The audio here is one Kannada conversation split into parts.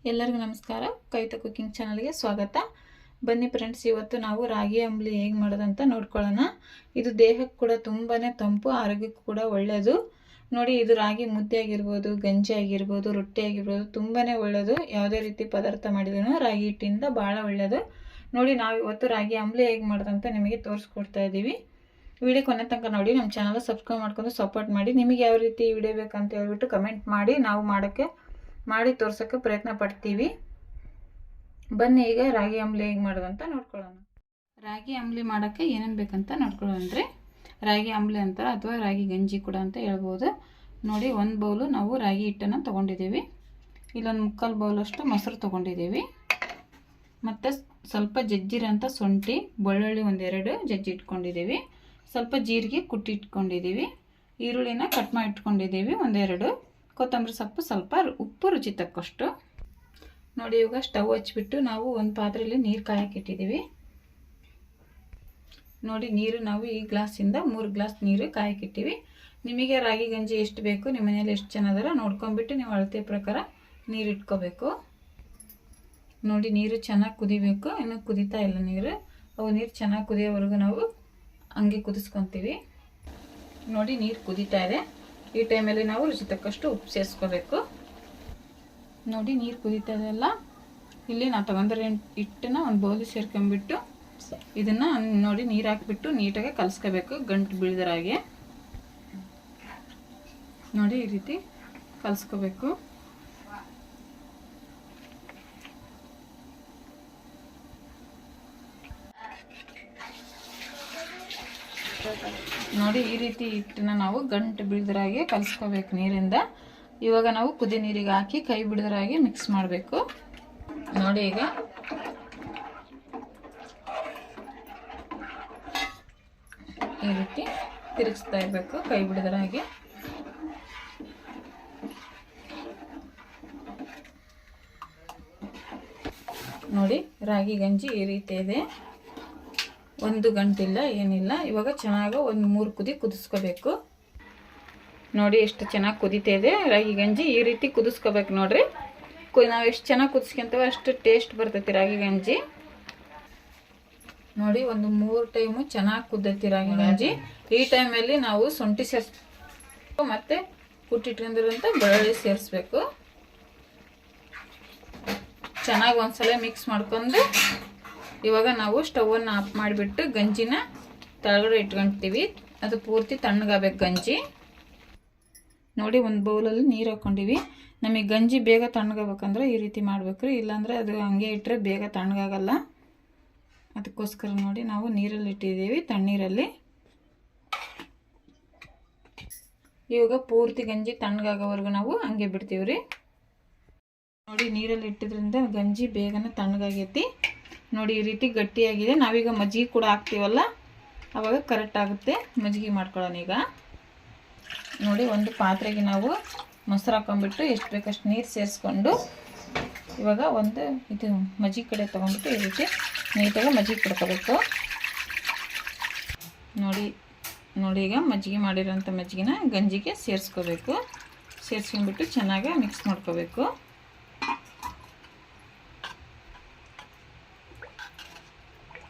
ಎಲ್ಲರಿಗೂ ನಮಸ್ಕಾರ. ಕವಿತಾ ಕುಕಿಂಗ್ ಚಾನಲ್ಗೆ ಸ್ವಾಗತ. ಬನ್ನಿ ಫ್ರೆಂಡ್ಸ್, ಇವತ್ತು ನಾವು ರಾಗಿ ಅಂಬಲಿ ಹೇಗೆ ಮಾಡೋದಂತ ನೋಡ್ಕೊಳ್ಳೋಣ. ಇದು ದೇಹಕ್ಕೆ ಕೂಡ ತುಂಬಾ ತಂಪು, ಆರೋಗ್ಯಕ್ಕೂ ಕೂಡ ಒಳ್ಳೆಯದು. ನೋಡಿ, ಇದು ರಾಗಿ ಮುದ್ದೆ ಆಗಿರ್ಬೋದು, ಗಂಜಿ ಆಗಿರ್ಬೋದು, ರೊಟ್ಟಿ ಆಗಿರ್ಬೋದು, ತುಂಬಾ ಒಳ್ಳೆಯದು. ಯಾವುದೇ ರೀತಿ ಪದಾರ್ಥ ಮಾಡಿದ್ರು ರಾಗಿ ಹಿಟ್ಟಿಂದ ಭಾಳ ಒಳ್ಳೆಯದು. ನೋಡಿ, ನಾವು ಇವತ್ತು ರಾಗಿ ಅಂಬಲಿ ಹೇಗೆ ಮಾಡೋದಂತ ನಿಮಗೆ ತೋರಿಸ್ಕೊಡ್ತಾ ಇದ್ದೀವಿ. ವಿಡಿಯೋ ಕೊನೆ ತನಕ ನೋಡಿ. ನಮ್ಮ ಚಾನಲ್ ಸಬ್ಸ್ಕ್ರೈಬ್ ಮಾಡ್ಕೊಂಡು ಸಪೋರ್ಟ್ ಮಾಡಿ. ನಿಮಗೆ ಯಾವ ರೀತಿ ವಿಡಿಯೋ ಬೇಕಂತ ಹೇಳ್ಬಿಟ್ಟು ಕಮೆಂಟ್ ಮಾಡಿ, ನಾವು ಮಾಡಿ ತೋರ್ಸೋಕ್ಕೆ ಪ್ರಯತ್ನ ಪಡ್ತೀವಿ. ಬನ್ನಿ ಈಗ ರಾಗಿ ಅಂಬಲಿ ಹೇಗೆ ಮಾಡೋದಂತ ನೋಡ್ಕೊಳ್ಳೋಣ. ರಾಗಿ ಅಂಬಲಿ ಮಾಡೋಕ್ಕೆ ಏನೇನು ಬೇಕಂತ ನೋಡ್ಕೊಳ್ಳೋಣ್ರಿ. ರಾಗಿ ಅಂಬಲಿ ಅಂತಾರೆ ಅಥವಾ ರಾಗಿ ಗಂಜಿ ಕೂಡ ಅಂತ ಹೇಳ್ಬೋದು. ನೋಡಿ, ಒಂದು ಬೌಲು ನಾವು ರಾಗಿ ಹಿಟ್ಟನ್ನು ತೊಗೊಂಡಿದ್ದೀವಿ. ಇಲ್ಲೊಂದು ಮುಕ್ಕಾಲು ಬೌಲಷ್ಟು ಮೊಸರು ತೊಗೊಂಡಿದ್ದೀವಿ. ಮತ್ತು ಸ್ವಲ್ಪ ಜಜ್ಜಿರೋಂಥ ಶುಂಠಿ, ಬೆಳ್ಳುಳ್ಳಿ ಒಂದೆರಡು ಜಜ್ಜಿ ಇಟ್ಕೊಂಡಿದ್ದೀವಿ. ಸ್ವಲ್ಪ ಜೀರಿಗೆ ಕುಟ್ಟಿ ಇಟ್ಕೊಂಡಿದ್ದೀವಿ. ಈರುಳ್ಳಿನ ಕಟ್ ಮಾಡಿ ಇಟ್ಕೊಂಡಿದ್ದೀವಿ ಒಂದೆರಡು. ಕೊತ್ತಂಬರಿ ಸೊಪ್ಪು, ಸ್ವಲ್ಪ ಉಪ್ಪು ರುಚಿ ತಕ್ಕಷ್ಟು. ನೋಡಿ, ಇವಾಗ ಸ್ಟವ್ ಹಚ್ಬಿಟ್ಟು ನಾವು ಒಂದು ಪಾತ್ರೆಯಲ್ಲಿ ನೀರು ಕಾಯಕ್ಕೆ ಇಟ್ಟಿದ್ದೀವಿ. ನೋಡಿ, ನೀರು ನಾವು ಈ ಗ್ಲಾಸಿಂದ 3 ಗ್ಲಾಸ್ ನೀರು ಕಾಯಕ್ಕೆ ಇಟ್ಟಿವಿ. ನಿಮಗೆ ರಾಗಿ ಗಂಜಿ ಎಷ್ಟು ಬೇಕು, ನಿಮ್ಮ ಮನೇಲಿ ಎಷ್ಟು ಜನ ಅದರ ನೋಡ್ಕೊಂಬಿಟ್ಟು ನೀವು ಅಳತೆ ಪ್ರಕಾರ ನೀರು ಇಟ್ಕೋಬೇಕು. ನೋಡಿ, ನೀರು ಚೆನ್ನಾಗಿ ಕುದಿಬೇಕು. ಇನ್ನು ಕುದೀತಾ ಇಲ್ಲ ನೀರು. ನೀರು ಚೆನ್ನಾಗಿ ಕುದಿಯೋವರೆಗೂ ನಾವು ಹಂಗೆ ಕುದಿಸ್ಕೊತೀವಿ. ನೋಡಿ, ನೀರು ಕುದೀತಾ ಇದೆ. ಈ ಟೈಮಲ್ಲಿ ನಾವು ರುಚಿ ತಕ್ಕಷ್ಟು ಉಪ್ಪು ಸೇರಿಸ್ಕೋಬೇಕು. ನೋಡಿ, ನೀರು ಕುದೀತಾ ಇದೆಲ್ಲ. ಇಲ್ಲಿ ನಾವು ತಗೊಂಡ್ರೆ ಹಿಟ್ಟನ್ನ ಒಂದು ಬೌಲಿ ಸೇರ್ಕೊಂಡ್ಬಿಟ್ಟು ಇದನ್ನು ನೋಡಿ ನೀರು ಹಾಕಿಬಿಟ್ಟು ನೀಟಾಗಿ ಕಲಿಸ್ಕೋಬೇಕು, ಗಂಟು ಬೀಳ್ದರಾಗೆ. ನೋಡಿ, ಈ ರೀತಿ ಕಲಿಸ್ಕೋಬೇಕು. ನೋಡಿ, ಈ ರೀತಿ ಹಿಟ್ಟನ್ನ ನಾವು ಗಂಟು ಬೀಳ್ದರಾಗೆ ಕಲಿಸ್ಕೋಬೇಕು ನೀರಿಂದ. ಇವಾಗ ನಾವು ಕುದಿ ನೀರಿಗೆ ಹಾಕಿ ಕೈ ಬಿಡದರಾಗೆ ಮಿಕ್ಸ್ ಮಾಡಬೇಕು. ನೋಡಿ, ಈಗ ಈ ರೀತಿ ತಿರುಗಿಸ್ತಾ ಇರಬೇಕು ಕೈ ಬಿಡದರಾಗೆ. ನೋಡಿ, ರಾಗಿ ಗಂಜಿ ಈ ರೀತಿ ಇದೆ. 1 ಗಂಟಿಲ್ಲ, ಏನಿಲ್ಲ. ಇವಾಗ ಚೆನ್ನಾಗಿ ಒಂದು 3 ಕುದಿ ಕುದಿಸ್ಕೋಬೇಕು. ನೋಡಿ, ಎಷ್ಟು ಚೆನ್ನಾಗಿ ಕುದೀತಾ ಇದೆ ರಾಗಿ ಗಂಜಿ. ಈ ರೀತಿ ಕುದಿಸ್ಕೋಬೇಕು. ನೋಡ್ರಿ, ನಾವು ಎಷ್ಟು ಚೆನ್ನಾಗಿ ಕುದಿಸ್ಕೊಂತೇವೆ ಅಷ್ಟು ಟೇಸ್ಟ್ ಬರ್ತೈತಿ ರಾಗಿ ಗಂಜಿ. ನೋಡಿ, ಒಂದು 3 ಟೈಮು ಚೆನ್ನಾಗಿ ಕುದ್ದೈತಿ ರಾಗಿ ಗಂಜಿ. ಈ ಟೈಮಲ್ಲಿ ನಾವು ಶುಂಠಿ ಸೇರಿಸ್ಬೇಕು ಮತ್ತು ಕುಟ್ಟಿಟ್ಕೊಂಡಿರೋಂಥ ಬೆಳ್ಳುಳ್ಳಿ ಸೇರಿಸ್ಬೇಕು. ಚೆನ್ನಾಗಿ ಒಂದ್ಸಲ ಮಿಕ್ಸ್ ಮಾಡ್ಕೊಂಡು ಇವಾಗ ನಾವು ಸ್ಟವನ್ನು ಆಫ್ ಮಾಡಿಬಿಟ್ಟು ಗಂಜಿನ ತಳಗಡೆ ಇಟ್ಕೊಳ್ತೀವಿ. ಅದು ಪೂರ್ತಿ ತಣ್ಣಗಾಗಬೇಕು ಗಂಜಿ. ನೋಡಿ, ಒಂದು ಬೌಲಲ್ಲಿ ನೀರು ಹಾಕ್ಕೊಂಡಿವಿ. ನಮಗೆ ಗಂಜಿ ಬೇಗ ತಣ್ಣಗಾಗಬೇಕಂದ್ರೆ ಈ ರೀತಿ ಮಾಡಬೇಕು. ಇಲ್ಲಾಂದರೆ ಅದು ಹಂಗೆ ಇಟ್ಟರೆ ಬೇಗ ತಣ್ಣಗಾಗಲ್ಲ. ಅದಕ್ಕೋಸ್ಕರ ನೋಡಿ ನಾವು ನೀರಲ್ಲಿ ಇಟ್ಟಿದ್ದೀವಿ, ತಣ್ಣೀರಲ್ಲಿ. ಇವಾಗ ಪೂರ್ತಿ ಗಂಜಿ ತಣ್ಣಗಾಗೋವರೆಗೂ ನಾವು ಹಂಗೆ ಬಿಡ್ತೀವಿ ರೀ. ನೋಡಿ, ನೀರಲ್ಲಿ ಇಟ್ಟಿದ್ರಿಂದ ಗಂಜಿ ಬೇಗನೆ ತಣ್ಣಗಾಗೈತಿ. ನೋಡಿ, ಈ ರೀತಿ ಗಟ್ಟಿಯಾಗಿದೆ. ನಾವೀಗ ಮಜ್ಜಿಗೆ ಕೂಡ ಹಾಕ್ತೀವಲ್ಲ, ಆವಾಗ ಕರೆಕ್ಟ್ ಆಗುತ್ತೆ. ಮಜ್ಜಿಗೆ ಮಾಡ್ಕೊಳ್ಳೋಣ ಈಗ. ನೋಡಿ, ಒಂದು ಪಾತ್ರೆಗೆ ನಾವು ಮೊಸರು ಹಾಕೊಂಡ್ಬಿಟ್ಟು ಎಷ್ಟು ಬೇಕಷ್ಟು ನೀರು ಸೇರಿಸ್ಕೊಂಡು ಇವಾಗ ಒಂದು ಇದು ಮಜ್ಜಿಗೆ ಕಡೆ ತೊಗೊಂಡ್ಬಿಟ್ಟು ಈ ರೀತಿ ನೀಟಾಗಿ ಮಜ್ಜಿಗೆ ಕುಡ್ಕೋಬೇಕು. ನೋಡಿ, ಈಗ ಮಜ್ಜಿಗೆ ಮಾಡಿರೋಂಥ ಮಜ್ಜಿಗೆನ ಗಂಜಿಗೆ ಸೇರಿಸ್ಕೋಬೇಕು. ಸೇರಿಸ್ಕೊಂಡ್ಬಿಟ್ಟು ಚೆನ್ನಾಗಿ ಮಿಕ್ಸ್ ಮಾಡ್ಕೋಬೇಕು.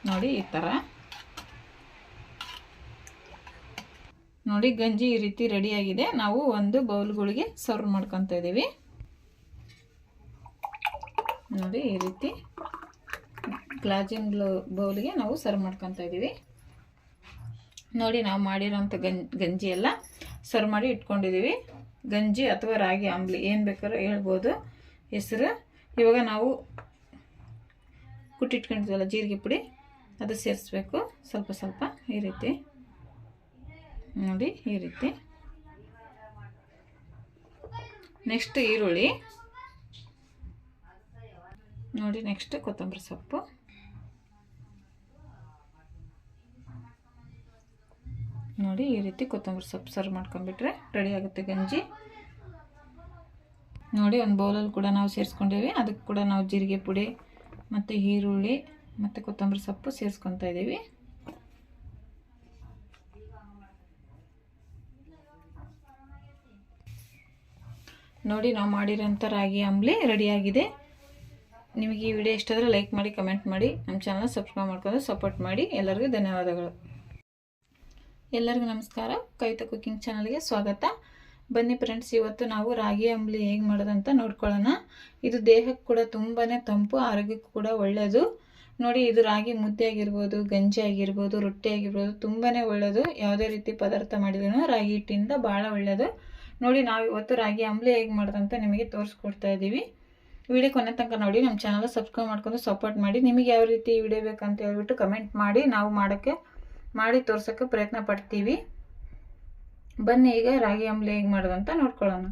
ನೋಡಿ, ಈ ಥರ. ನೋಡಿ, ಗಂಜಿ ಈ ರೀತಿ ರೆಡಿಯಾಗಿದೆ. ನಾವು ಒಂದು ಬೌಲ್ಗಳಿಗೆ ಸರ್ವ್ ಮಾಡ್ಕೊತಾ ಇದ್ದೀವಿ. ನೋಡಿ, ಈ ರೀತಿ ಗ್ಲಾಸಿನ ಬೌಲ್ಗೆ ನಾವು ಸರ್ವ್ ಮಾಡ್ಕೊತಾ ಇದ್ದೀವಿ. ನೋಡಿ, ನಾವು ಮಾಡಿರೋಂಥ ಗಂಜಿ ಎಲ್ಲ ಸರ್ವ್ ಮಾಡಿ ಇಟ್ಕೊಂಡಿದ್ದೀವಿ. ಗಂಜಿ ಅಥವಾ ರಾಗಿ ಅಂಬಲಿ ಏನು ಬೇಕಾದ್ರೂ ಹೇಳ್ಬೋದು ಹೆಸರು. ಇವಾಗ ನಾವು ಕುಟ್ಟಿಟ್ಕೊಂಡಿದ್ದೀವಲ್ಲ ಜೀರಿಗೆ ಪುಡಿ, ಅದು ಸೇರಿಸ್ಬೇಕು ಸ್ವಲ್ಪ ಸ್ವಲ್ಪ ಈ ರೀತಿ. ನೋಡಿ, ಈ ರೀತಿ. ನೆಕ್ಸ್ಟ್ ಈರುಳ್ಳಿ. ನೋಡಿ, ನೆಕ್ಸ್ಟ್ ಕೊತ್ತಂಬರಿ ಸೊಪ್ಪು. ನೋಡಿ, ಈ ರೀತಿ ಕೊತ್ತಂಬರಿ ಸೊಪ್ಪು ಸರ್ವ್ ಮಾಡ್ಕೊಂಡ್ಬಿಟ್ರೆ ರೆಡಿ ಆಗುತ್ತೆ ಗಂಜಿ. ನೋಡಿ, ಒಂದು ಬೌಲಲ್ಲಿ ಕೂಡ ನಾವು ಸೇರಿಸ್ಕೊಂಡಿವಿ. ಅದಕ್ಕೆ ಕೂಡ ನಾವು ಜೀರಿಗೆ ಪುಡಿ ಮತ್ತು ಈರುಳ್ಳಿ ಮತ್ತು ಕೊತ್ತಂಬರಿ ಸೊಪ್ಪು ಸೇರಿಸ್ಕೊತಾ ಇದ್ದೀವಿ. ನೋಡಿ ನಾವು ಮಾಡಿರೋಂಥ ರಾಗಿ ಅಂಬಲಿ ರೆಡಿಯಾಗಿದೆ. ನಿಮಗೆ ಈ ವಿಡಿಯೋ ಇಷ್ಟ ಆದರೆ ಲೈಕ್ ಮಾಡಿ, ಕಮೆಂಟ್ ಮಾಡಿ, ನಮ್ಮ ಚಾನಲ್ನ ಸಬ್ಸ್ಕ್ರೈಬ್ ಮಾಡ್ಕೊಂಡು ಸಪೋರ್ಟ್ ಮಾಡಿ. ಎಲ್ಲರಿಗೂ ಧನ್ಯವಾದಗಳು. ಎಲ್ಲರಿಗೂ ನಮಸ್ಕಾರ. ಕವಿತಾ ಕುಕಿಂಗ್ ಚಾನಲ್ಗೆ ಸ್ವಾಗತ. ಬನ್ನಿ ಫ್ರೆಂಡ್ಸ್, ಇವತ್ತು ನಾವು ರಾಗಿ ಅಂಬಲಿ ಹೇಗೆ ಮಾಡೋದಂತ ನೋಡ್ಕೊಳ್ಳೋಣ. ಇದು ದೇಹಕ್ಕೆ ಕೂಡ ತುಂಬಾ ತಂಪು, ಆರೋಗ್ಯಕ್ಕೂ ಕೂಡ ಒಳ್ಳೆಯದು. ನೋಡಿ, ಇದು ರಾಗಿ ಮುದ್ದೆ ಆಗಿರ್ಬೋದು, ಗಂಜಿ ಆಗಿರ್ಬೋದು, ರೊಟ್ಟಿ ಆಗಿರ್ಬೋದು, ತುಂಬಾ ಒಳ್ಳೆಯದು. ಯಾವುದೇ ರೀತಿ ಪದಾರ್ಥ ಮಾಡಿದ್ರೂ ರಾಗಿ ಹಿಟ್ಟಿಂದ ಭಾಳ ಒಳ್ಳೆಯದು. ನೋಡಿ, ನಾವು ಇವತ್ತು ರಾಗಿ ಅಂಬಲಿ ಹೇಗೆ ಮಾಡೋದಂತ ನಿಮಗೆ ತೋರಿಸ್ಕೊಡ್ತಾ ಇದ್ದೀವಿ. ವಿಡಿಯೋ ಕೊನೆ ತನಕ ನೋಡಿ. ನಮ್ಮ ಚಾನಲ್ ಸಬ್ಸ್ಕ್ರೈಬ್ ಮಾಡ್ಕೊಂಡು ಸಪೋರ್ಟ್ ಮಾಡಿ. ನಿಮಗೆ ಯಾವ ರೀತಿ ವಿಡಿಯೋ ಬೇಕಂತ ಹೇಳ್ಬಿಟ್ಟು ಕಮೆಂಟ್ ಮಾಡಿ, ನಾವು ಮಾಡಿ ತೋರ್ಸೋಕ್ಕೆ ಪ್ರಯತ್ನ ಪಡ್ತೀವಿ. ಬನ್ನಿ ಈಗ ರಾಗಿ ಅಂಬಲಿ ಹೇಗೆ ಮಾಡೋದಂತ ನೋಡ್ಕೊಳ್ಳೋಣ.